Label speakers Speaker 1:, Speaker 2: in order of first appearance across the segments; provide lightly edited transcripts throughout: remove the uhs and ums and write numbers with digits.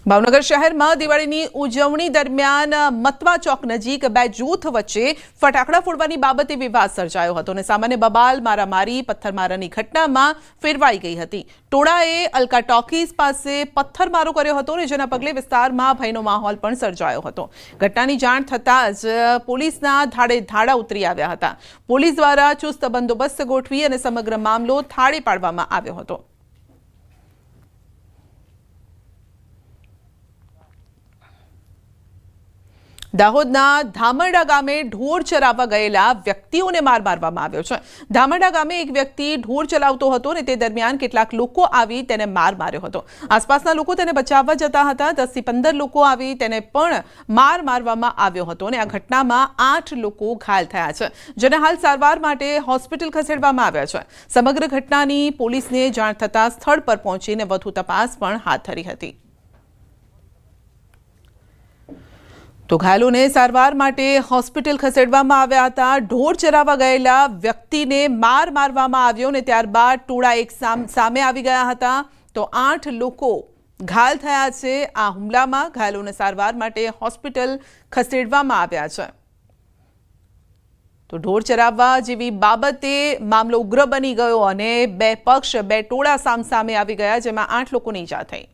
Speaker 1: ભાવનગર શહેરમાં દિવાળીની ઉજવણી દરમિયાન મતવા ચોક નજીક બે જૂથ વચ્ચે ફટાકડા ફોડવાની બાબતે વિવાદ સર્જાયો હતો અને સામાન્ય બબાલ મારામારી પથ્થરમારાની ઘટનામાં ફેરવાઈ ગઈ હતી। ટોળાએ અલકા ટોકીઝ પાસે પથ્થરમારો કર્યો હતો અને જેના પગલે વિસ્તારમાં ભયનો માહોલ પણ સર્જાયો હતો। ઘટનાની જાણ થતાં જ પોલીસના ધાડે ધાડા ઉતરી આવ્યા હતા। પોલીસ દ્વારા ચુસ્ત બંદોબસ્ત ગોઠવી અને સમગ્ર મામલો થાળે પાડવામાં આવ્યો હતો। દાહોદના ધામરડા ગામે ઢોર ચરાવવા ગયેલા વ્યક્તિઓને માર મારવામાં આવ્યો છે। ધામરડા ગામે એક વ્યક્તિ ઢોર ચલાવતો હતો અને તે દરમિયાન કેટલાક લોકો આવી તેને માર માર્યો હતો। આસપાસના લોકો તેને બચાવવા જતા હતા। 10 થી 15 લોકો આવી તેને પણ માર મારવામાં આવ્યો હતો અને આ ઘટનામાં 8 લોકો ઘાયલ થયા છે, જેને હાલ સારવાર માટે હોસ્પિટલ ખસેડવામાં આવ્યા છે। સમગ્ર ઘટનાની પોલીસને જાણ થતાં સ્થળ પર પહોંચીને વધુ તપાસ પણ હાથ ધરી હતી। તો ઘાયલોને સારવાર માટે હોસ્પિટલ ખસેડવામાં આવ્યા હતા। ઢોર ચરાવવા ગયેલા વ્યક્તિને માર મારવામાં આવ્યો અને ત્યારબાદ ટોળા એક સામે આવી ગયા હતા। તો 8 લોકો ઘાયલ થયા છે। આ હુમલામાં ઘાયલોને સારવાર માટે હોસ્પિટલ ખસેડવામાં આવ્યા છે। તો ઢોર ચરાવવા જેવી બાબતે મામલો ઉગ્ર બની ગયો અને બે પક્ષ બે ટોળા સામસામે આવી ગયા, જેમાં 8 લોકોની ઈજા થઈ।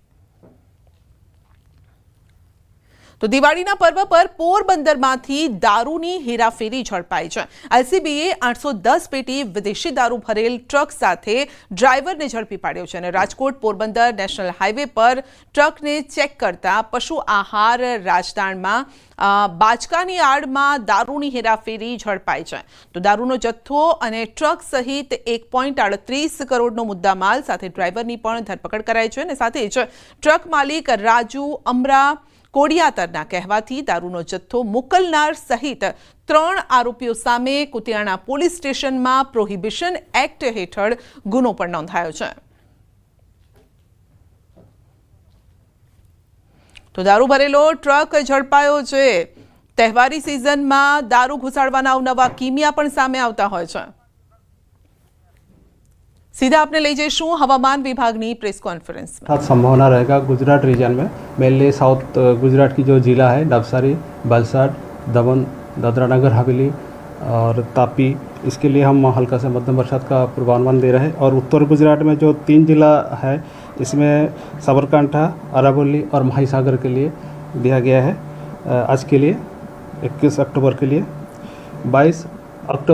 Speaker 1: તો દિવાળીના પર્વ પર પોરબંદરમાંથી દારૂની હેરાફેરી ઝડપાઈ છે। એલસીબીએ 810 પેટી વિદેશી દારૂ ભરેલ ટ્રક સાથે ડ્રાઈવરને ઝડપી પાડ્યો છે અને રાજકોટ પોરબંદર નેશનલ હાઈવે પર ટ્રકને ચેક કરતા પશુ આહાર રાજદાણમાં બાચકાની આડમાં દારૂની હેરાફેરી ઝડપાઈ છે। તો દારૂનો જથ્થો અને ટ્રક સહિત 1.38 કરોડનો મુદ્દામાલ સાથે ડ્રાઈવરની પણ ધરપકડ કરાઈ છે અને સાથે જ ટ્રક માલિક રાજુ અમરા કોડિયાતરના કહેવાથી દારૂનો જથ્થો મોકલનાર સહિત 3 આરોપીઓ સામે કુતિયાણા પોલીસ સ્ટેશનમાં પ્રોહિબિશન એક્ટ હેઠળ ગુનો પણ નોંધાયો છે। તો દારૂ ભરેલો ટ્રક ઝડપાયો છે। તહેવારી સિઝનમાં દારૂ ઘુસાડવાના અવનવા કિમિયા પણ સામે આવતા હોય છે। सीधा आपने ले जैसू हवामान विभाग की प्रेस कॉन्फ्रेंस में
Speaker 2: संभावना रहेगा गुजरात रीजन में, मेनली साउथ गुजरात की जो जिला है नवसारी, वलसाड, दमन, दादरा नगर हवेली और तापी, इसके लिए हम हल्का से मध्यम बरसात का पूर्वानुमान दे रहे हैं। और उत्तर गुजरात में जो 3 जिला है इसमें साबरकांठा, अरावली और महासागर के लिए दिया गया है। आज के लिए 21 अक्टूबर के लिए 22 अक्टूबर